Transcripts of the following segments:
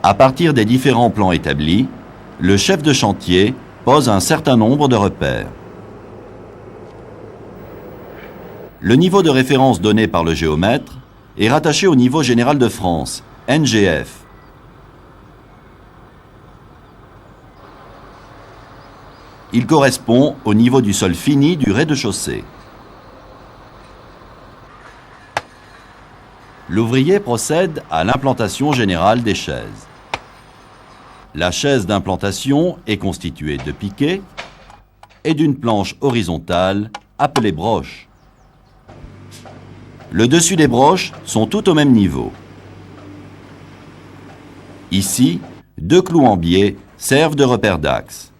À partir des différents plans établis, le chef de chantier pose un certain nombre de repères. Le niveau de référence donné par le géomètre est rattaché au niveau général de France, NGF. Il correspond au niveau du sol fini du rez-de-chaussée. L'ouvrier procède à l'implantation générale des chaises. La chaise d'implantation est constituée de piquets et d'une planche horizontale appelée broche. Le dessus des broches sont toutes au même niveau. Ici, 2 clous en biais servent de repère d'axe.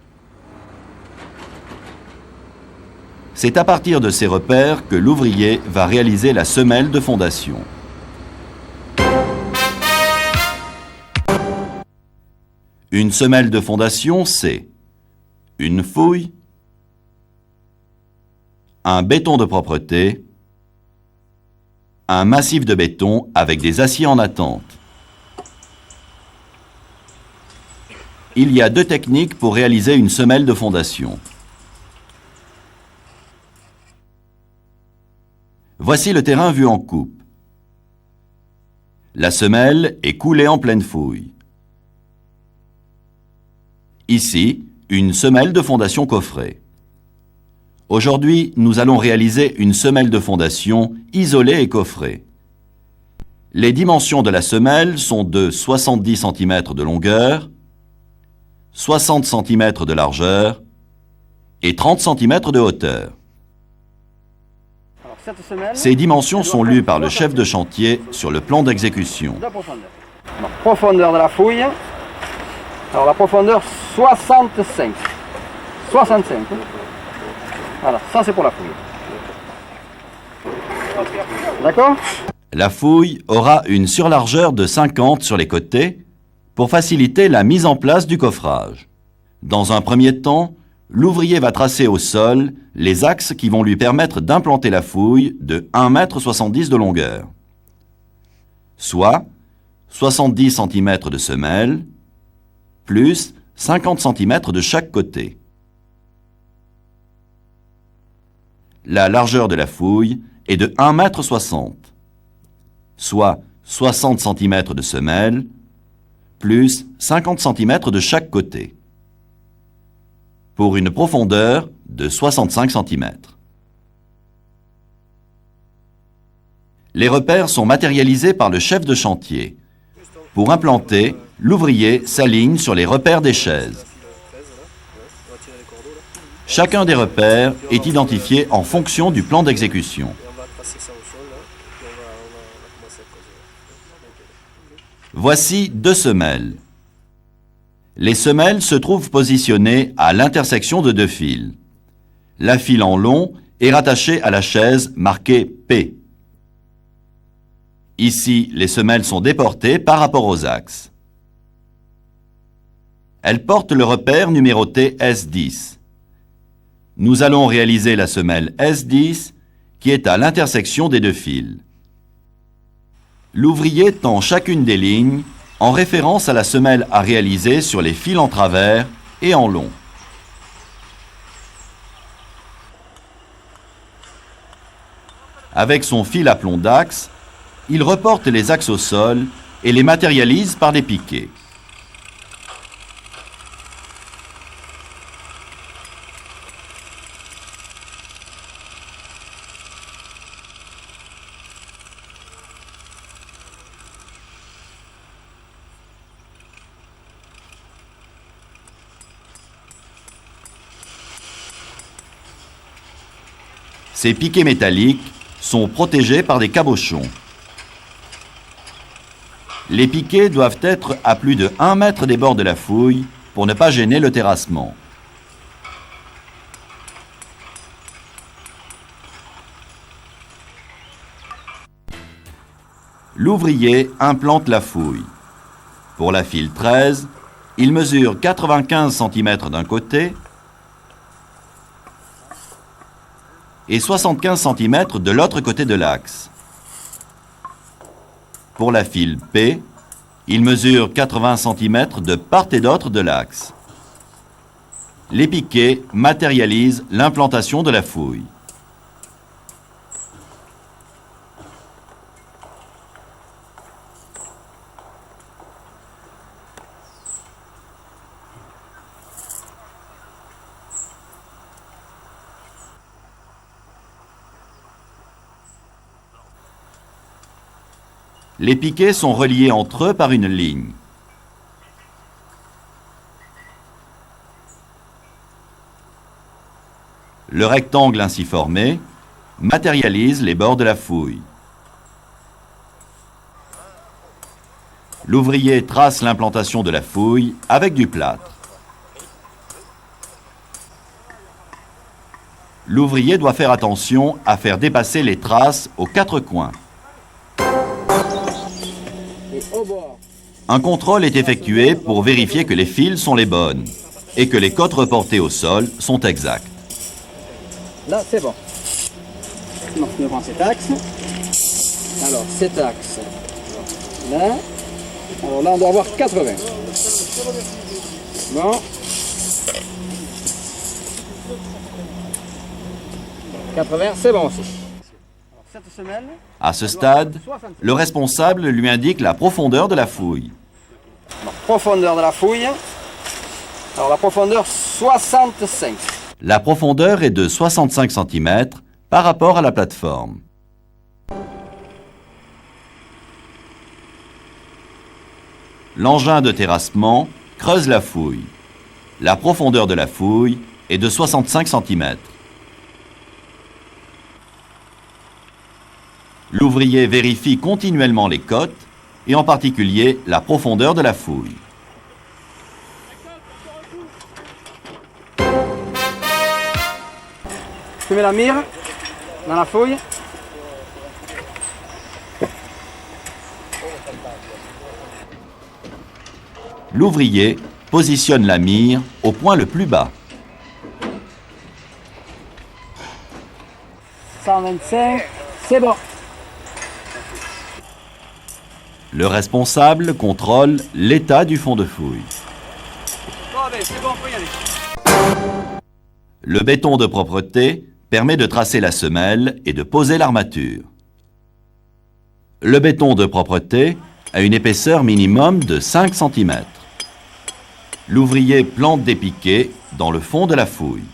C'est à partir de ces repères que l'ouvrier va réaliser la semelle de fondation. Une semelle de fondation, c'est une fouille, un béton de propreté, un massif de béton avec des aciers en attente. Il y a 2 techniques pour réaliser une semelle de fondation. Voici le terrain vu en coupe. La semelle est coulée en pleine fouille. Ici, une semelle de fondation coffrée. Aujourd'hui, nous allons réaliser une semelle de fondation isolée et coffrée. Les dimensions de la semelle sont de 70 cm de longueur, 60 cm de largeur et 30 cm de hauteur. Ces dimensions sont lues par le chef de chantier sur le plan d'exécution. Profondeur de la fouille. Alors la profondeur 65. 65. Voilà, ça c'est pour la fouille. D'accord? La fouille aura une surlargeur de 50 sur les côtés pour faciliter la mise en place du coffrage. Dans un premier temps, l'ouvrier va tracer au sol les axes qui vont lui permettre d'implanter la fouille de 1,70 m de longueur, soit 70 cm de semelle, plus 50 cm de chaque côté. La largeur de la fouille est de 1,60 m, soit 60 cm de semelle, plus 50 cm de chaque côté, pour une profondeur de 65 cm. Les repères sont matérialisés par le chef de chantier. Pour implanter, l'ouvrier s'aligne sur les repères des chaises. Chacun des repères est identifié en fonction du plan d'exécution. Voici 2 semelles. Les semelles se trouvent positionnées à l'intersection de 2 fils. La file en long est rattachée à la chaise marquée P. Ici, les semelles sont déportées par rapport aux axes. Elles portent le repère numéroté S10. Nous allons réaliser la semelle S10 qui est à l'intersection des 2 fils. L'ouvrier tend chacune des lignes en référence à la semelle à réaliser sur les fils en travers et en long. Avec son fil à plomb d'axe, il reporte les axes au sol et les matérialise par des piquets. Ces piquets métalliques sont protégés par des cabochons. Les piquets doivent être à plus de 1 mètre des bords de la fouille pour ne pas gêner le terrassement. L'ouvrier implante la fouille. Pour la file 13, il mesure 95 cm d'un côté et 75 cm de l'autre côté de l'axe. Pour la file P, Il mesure 80 cm de part et d'autre de l'axe. Les piquets matérialisent l'implantation de la fouille. Les piquets sont reliés entre eux par une ligne. Le rectangle ainsi formé matérialise les bords de la fouille. L'ouvrier trace l'implantation de la fouille avec du plâtre. L'ouvrier doit faire attention à faire dépasser les traces aux quatre coins. Un contrôle est effectué pour vérifier que les fils sont les bonnes et que les cotes reportées au sol sont exactes. Là, c'est bon. Non, je prends cet axe. Alors, cet axe. Là. Alors là, on doit avoir 80. Bon. « 80, c'est bon aussi. » Cette semelle, à ce stade, le responsable lui indique la profondeur de la fouille. La profondeur de la fouille. Alors la profondeur 65. La profondeur est de 65 cm par rapport à la plateforme. L'engin de terrassement creuse la fouille. La profondeur de la fouille est de 65 cm. L'ouvrier vérifie continuellement les cotes et en particulier la profondeur de la fouille. Tu mets la mire dans la fouille. L'ouvrier positionne la mire au point le plus bas. 125, c'est bon. Le responsable contrôle l'état du fond de fouille. C'est bon, on peut y aller. Le béton de propreté permet de tracer la semelle et de poser l'armature. Le béton de propreté a une épaisseur minimum de 5 cm. L'ouvrier plante des piquets dans le fond de la fouille.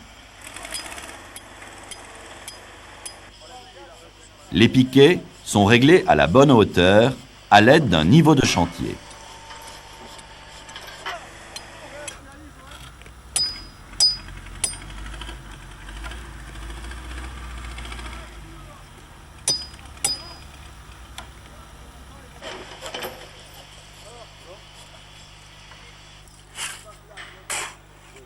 Les piquets sont réglés à la bonne hauteur à l'aide d'un niveau de chantier.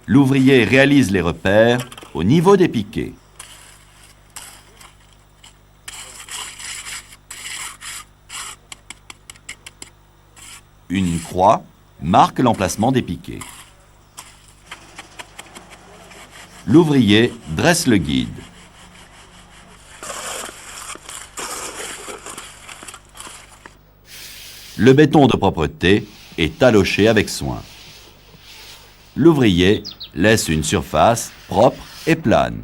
L'ouvrier réalise les repères au niveau des piquets. Une croix marque l'emplacement des piquets. L'ouvrier dresse le guide. Le béton de propreté est taloché avec soin. L'ouvrier laisse une surface propre et plane.